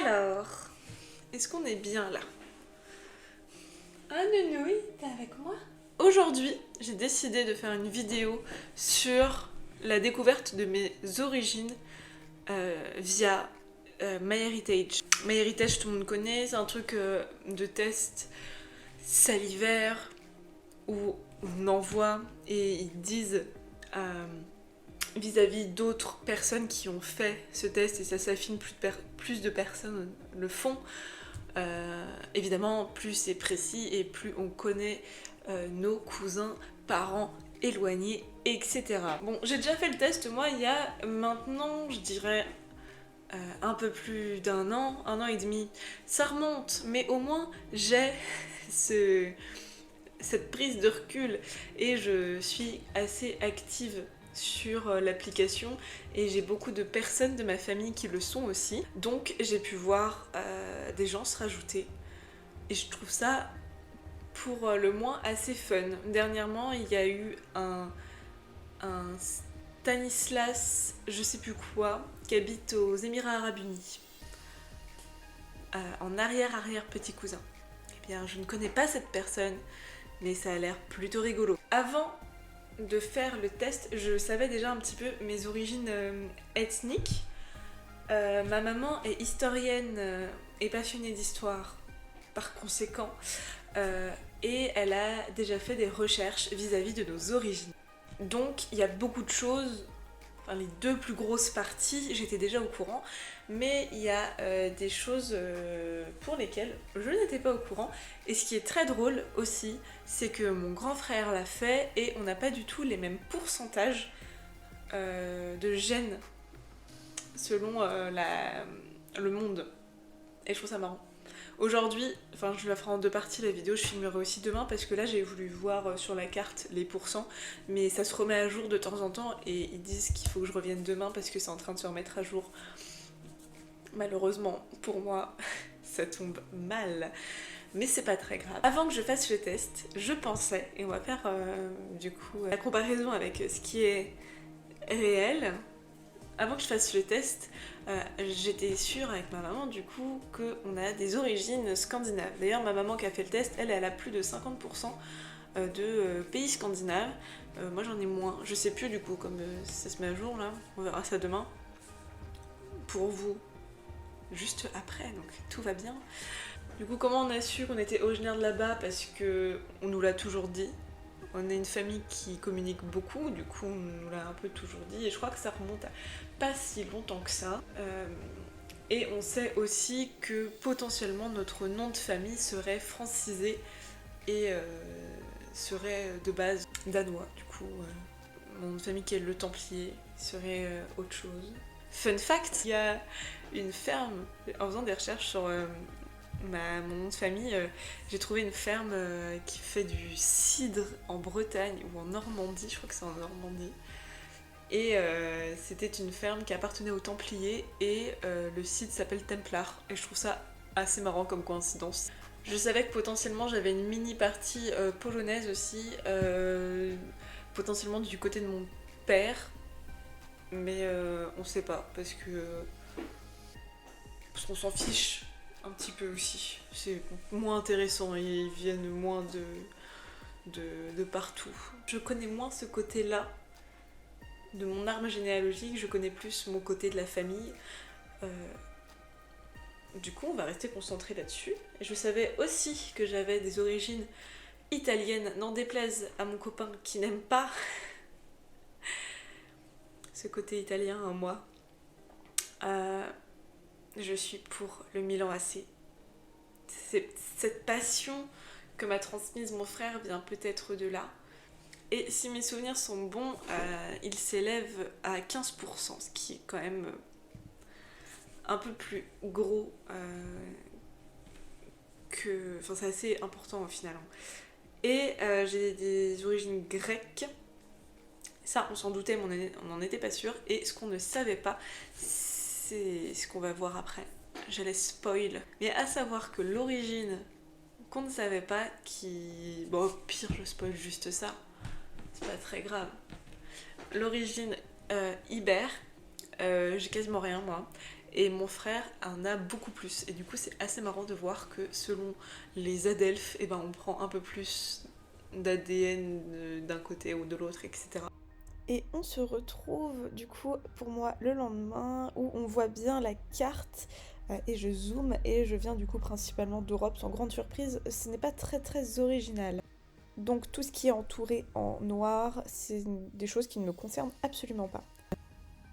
Alors, est-ce qu'on est bien là? Ah Nounouille, t'es avec moi? Aujourd'hui, j'ai décidé de faire une vidéo sur la découverte de mes origines via MyHeritage. MyHeritage, tout le monde connaît, c'est un truc de test salivaire où on envoie et ils disent vis-à-vis d'autres personnes qui ont fait ce test, et ça s'affine, plus de personnes le font. Évidemment, plus c'est précis et plus on connaît nos cousins, parents éloignés, etc. Bon, j'ai déjà fait le test, moi, il y a maintenant, je dirais, un peu plus d'un an, 1 an et demi. Ça remonte, mais au moins, j'ai cette prise de recul et je suis assez active sur l'application et j'ai beaucoup de personnes de ma famille qui le sont aussi, donc j'ai pu voir des gens se rajouter et je trouve ça pour le moins assez fun. Dernièrement il y a eu un Stanislas je sais plus quoi qui habite aux Émirats Arabes Unis, en arrière petit cousin. Eh bien je ne connais pas cette personne mais ça a l'air plutôt rigolo. Avant de faire le test, je savais déjà un petit peu mes origines ethniques. Ma maman est historienne et passionnée d'histoire, par conséquent, et elle a déjà fait des recherches vis-à-vis de nos origines. Donc il y a beaucoup de choses, enfin les deux plus grosses parties, j'étais déjà au courant, mais il y a des choses pour lesquelles je n'étais pas au courant. Et ce qui est très drôle aussi, c'est que mon grand frère l'a fait et on n'a pas du tout les mêmes pourcentages de gènes selon le monde. Et je trouve ça marrant. Aujourd'hui, enfin je la ferai en deux parties la vidéo, je filmerai aussi demain parce que là j'ai voulu voir sur la carte les pourcents, mais ça se remet à jour de temps en temps et ils disent qu'il faut que je revienne demain parce que c'est en train de se remettre à jour. Malheureusement pour moi ça tombe mal, mais c'est pas très grave. Avant que je fasse le test, je pensais, et on va faire du coup la comparaison avec ce qui est réel. Avant que je fasse le test, j'étais sûre avec ma maman du coup qu'on a des origines scandinaves. D'ailleurs ma maman qui a fait le test, elle a plus de 50% de pays scandinaves. Moi j'en ai moins, je sais plus du coup, comme ça se met à jour là, on verra ça demain. Pour vous, juste après, donc tout va bien. Du coup comment on a su qu'on était originaire de là-bas? Parce que on nous l'a toujours dit. On est une famille qui communique beaucoup, du coup on nous l'a un peu toujours dit, et je crois que ça remonte à pas si longtemps que ça. Et on sait aussi que potentiellement notre nom de famille serait francisé et serait de base danois. Du coup, mon nom de famille qui est Le Templier serait autre chose. Fun fact, il y a une ferme, en faisant des recherches sur mon nom de famille, j'ai trouvé une ferme qui fait du cidre en Bretagne ou en Normandie, je crois que c'est en Normandie. Et c'était une ferme qui appartenait aux Templiers et le site s'appelle Templar. Et je trouve ça assez marrant comme coïncidence. Je savais que potentiellement j'avais une mini partie polonaise aussi, potentiellement du côté de mon père, mais on sait pas parce qu'on s'en fiche un petit peu aussi. C'est moins intéressant et ils viennent moins de partout. Je connais moins ce côté-là de mon arbre généalogique, je connais plus mon côté de la famille. Du coup, on va rester concentré là-dessus. Et je savais aussi que j'avais des origines italiennes, n'en déplaise à mon copain qui n'aime pas ce côté italien en moi. Je suis pour le Milan AC. Cette passion que m'a transmise mon frère vient peut-être de là. Et si mes souvenirs sont bons, il s'élève à 15%, ce qui est quand même un peu plus gros que... Enfin, c'est assez important au final. Et j'ai des origines grecques. Ça, on s'en doutait, mais on n'en était pas sûr. Et ce qu'on ne savait pas, c'est ce qu'on va voir après. Je les spoil. Mais à savoir que l'origine qu'on ne savait pas, qui... Bon, au pire, je spoil juste ça. C'est pas très grave. L'origine ibère, j'ai quasiment rien moi. et mon frère en a beaucoup plus. Et du coup, c'est assez marrant de voir que selon les adelphes, eh ben, on prend un peu plus d'ADN d'un côté ou de l'autre, etc. Et on se retrouve du coup pour moi le lendemain où on voit bien la carte et je zoome et je viens du coup principalement d'Europe sans grande surprise, ce n'est pas très original. Donc tout ce qui est entouré en noir, c'est des choses qui ne me concernent absolument pas.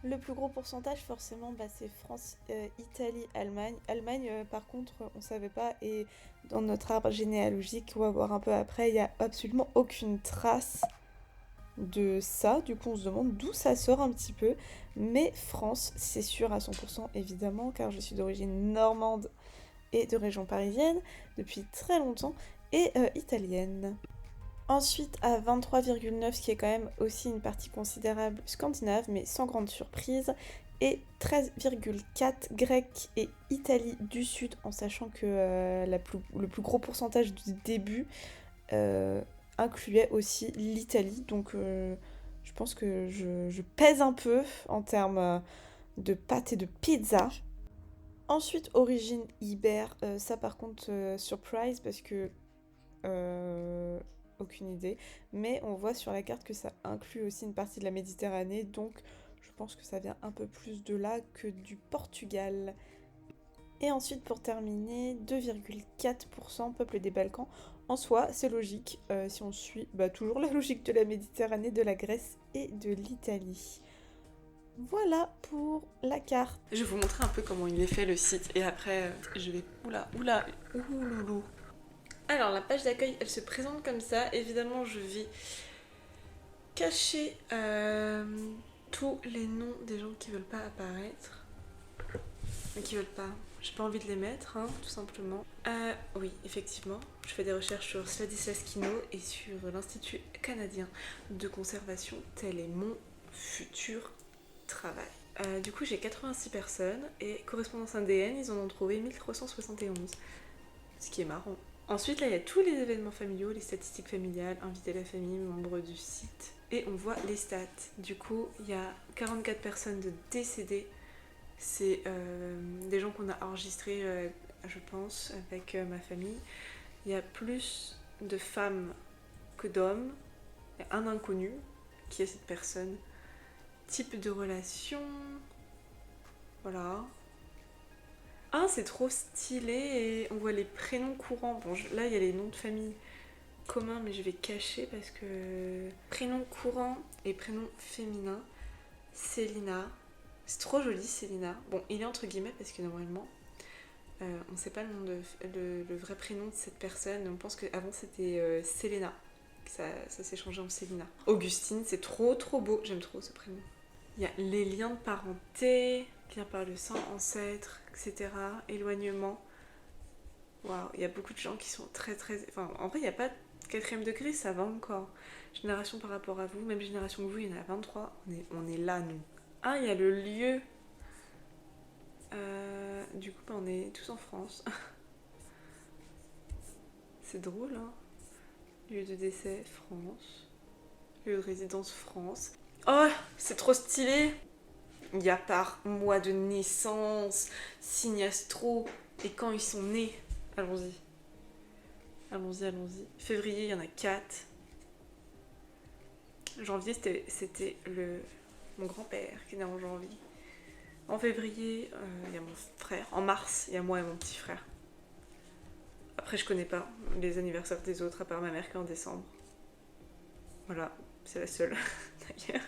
Le plus gros pourcentage forcément c'est France, Italie, Allemagne. Allemagne par contre on savait pas et dans notre arbre généalogique on va voir un peu après, il n'y a absolument aucune trace de ça, du coup on se demande d'où ça sort un petit peu, mais France c'est sûr à 100% évidemment car je suis d'origine normande et de région parisienne depuis très longtemps et italienne. Ensuite à 23,9 ce qui est quand même aussi une partie considérable scandinave mais sans grande surprise et 13,4 grec et Italie du Sud en sachant que le plus gros pourcentage du début incluait aussi l'Italie. Donc je pense que je pèse un peu en termes de pâtes et de pizza. Ensuite, origine ibère, ça par contre, surprise parce que aucune idée. Mais on voit sur la carte que ça inclut aussi une partie de la Méditerranée, donc je pense que ça vient un peu plus de là que du Portugal. Et ensuite, pour terminer, 2,4% peuple des Balkans. En soi, c'est logique si on suit toujours la logique de la Méditerranée, de la Grèce et de l'Italie. Voilà pour la carte. Je vais vous montrer un peu comment il est fait le site et après je vais... Ouloulou. Alors la page d'accueil elle se présente comme ça, évidemment je vais cacher tous les noms des gens qui veulent pas apparaître, qui veulent pas, j'ai pas envie de les mettre tout simplement. Oui effectivement, je fais des recherches sur Sladislas Kino et sur l'Institut canadien de conservation, tel est mon futur travail. Du coup j'ai 86 personnes et correspondance ADN ils en ont trouvé 1371, ce qui est marrant. Ensuite là il y a tous les événements familiaux, les statistiques familiales, inviter la famille, membres du site et on voit les stats. Du coup il y a 44 personnes de décédées, c'est des gens qu'on a enregistrés je pense avec ma famille. Il y a plus de femmes que d'hommes, il y a un inconnu qui est cette personne. Type de relation, voilà. Ah, c'est trop stylé et on voit les prénoms courants. Bon, là, il y a les noms de famille communs, mais je vais cacher parce que... Prénom courant et prénom féminin, Célina. C'est trop joli, Célina. Bon, il est entre guillemets parce que normalement, on sait pas le vrai prénom de cette personne. On pense qu'avant, c'était Selena. Ça s'est changé en Célina. Augustine, c'est trop beau. J'aime trop ce prénom. Il y a les liens de parenté, liens par le sang, ancêtre, etc. Éloignement. Waouh, il y a beaucoup de gens qui sont très... Enfin, en vrai, il n'y a pas de 4ème degré, ça va encore. Génération par rapport à vous, même génération que vous, il y en a 23. On est là, nous. Ah, il y a le lieu. Du coup, on est tous en France. C'est drôle, hein. Lieu de décès, France. Lieu de résidence, France. Oh, c'est trop stylé. Il y a par mois de naissance, signe astro, et quand ils sont nés. Allons-y. Février, il y en a 4. Janvier, c'était mon grand-père qui est né en janvier. En février, il y a mon frère. En mars, il y a moi et mon petit frère. Après, je connais pas les anniversaires des autres, à part ma mère qui est en décembre. Voilà, c'est la seule, d'ailleurs.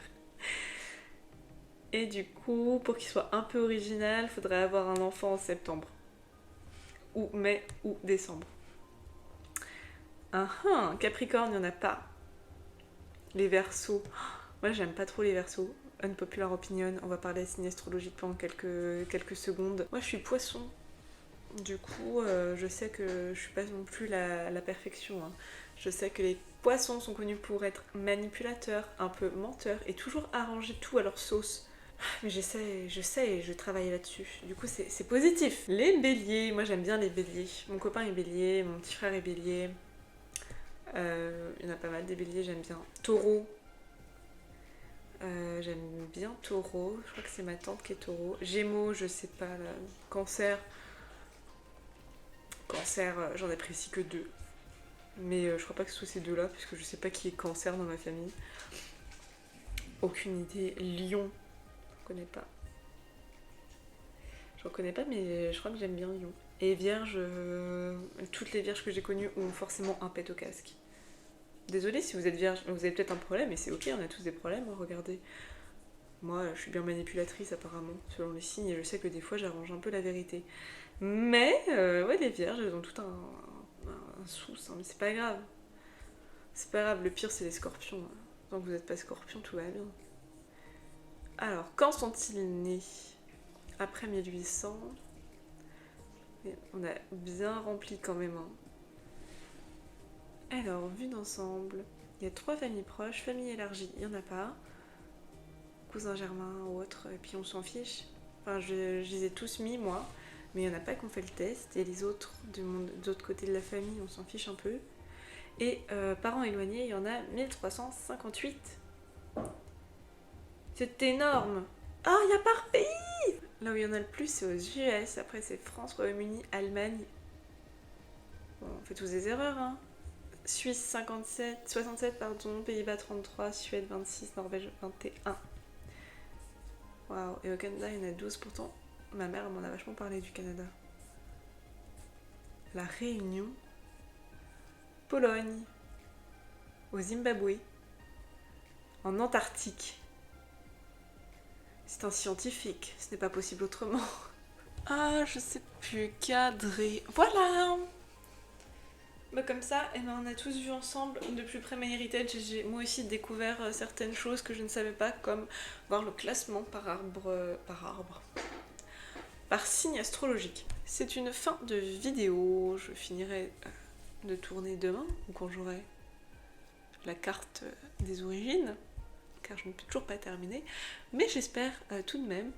Et du coup, pour qu'il soit un peu original, il faudrait avoir un enfant en septembre. Ou mai ou décembre. Capricorne, il n'y en a pas. Les Verseaux. Moi, j'aime pas trop les Verseaux. Unpopular opinion, on va parler signe astrologique pendant quelques secondes. Moi, je suis Poisson. Du coup, je sais que je suis pas non plus la perfection. Je sais que les Poissons sont connus pour être manipulateurs, un peu menteurs et toujours arranger tout à leur sauce. Mais je sais et je travaille là-dessus. Du coup, c'est positif. Les béliers, moi j'aime bien les béliers. Mon copain est bélier, mon petit frère est bélier. Il y en a pas mal des béliers, j'aime bien. Taureau. j'aime bien Taureau, je crois que c'est ma tante qui est Taureau. Gémeaux, je sais pas, là. Cancer, j'en apprécie que 2. Mais je crois pas que ce soit ces deux-là, puisque je sais pas qui est Cancer dans ma famille. Aucune idée. Lion, je connais pas. Je reconnais pas, mais je crois que j'aime bien Lion. Et Vierge, toutes les Vierges que j'ai connues ont forcément un pet au casque. Désolée si vous êtes Vierge, vous avez peut-être un problème, et c'est ok, on a tous des problèmes, hein, regardez. Moi, je suis bien manipulatrice apparemment, selon les signes, et je sais que des fois j'arrange un peu la vérité. Mais, ouais, les Vierges, elles ont tout un souci, hein, mais c'est pas grave. C'est pas grave, le pire c'est les Scorpions. Hein. Tant que vous n'êtes pas Scorpion, tout va bien. Alors, quand sont-ils nés? Après 1800. On a bien rempli quand même. Hein. Alors, vue d'ensemble. Il y a 3 familles proches, famille élargie, il n'y en a pas. Cousin germain ou autre, et puis on s'en fiche. Enfin, je les ai tous mis, moi, mais il n'y en a pas qui ont fait le test. Et les autres, de l'autre côté de la famille, on s'en fiche un peu. Et parents éloignés, il y en a 1358. C'est énorme. Ah, il y a par pays. Là où il y en a le plus, c'est aux US. Après, c'est France, Royaume-Uni, Allemagne. Bon, on fait tous des erreurs, hein. Suisse 67, pardon, Pays-Bas 33, Suède 26, Norvège 21. Waouh, et au Canada, il y en a 12 pourtant. Ma mère m'en a vachement parlé du Canada. La Réunion, Pologne, au Zimbabwe, en Antarctique. C'est un scientifique, ce n'est pas possible autrement. Ah, je sais plus, cadré. Voilà! Bah comme ça, eh ben, on a tous vu ensemble de plus près MyHeritage. J'ai moi aussi découvert certaines choses que je ne savais pas, comme voir le classement par signe astrologique. C'est une fin de vidéo. Je finirai de tourner demain, ou quand j'aurai la carte des origines, car je ne peux toujours pas terminer. Mais j'espère tout de même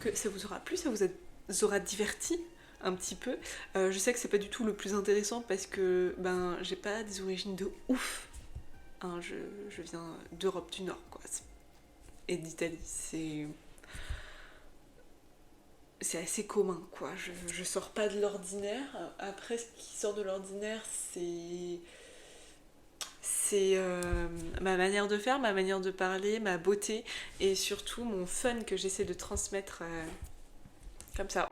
que ça vous aura plu, ça vous aura diverti un petit peu. Je sais que c'est pas du tout le plus intéressant parce que j'ai pas des origines de ouf. Hein, je viens d'Europe du Nord, quoi. Et d'Italie. C'est assez commun, quoi. Je sors pas de l'ordinaire. Après, ce qui sort de l'ordinaire, c'est ma manière de faire, ma manière de parler, ma beauté et surtout mon fun que j'essaie de transmettre comme ça.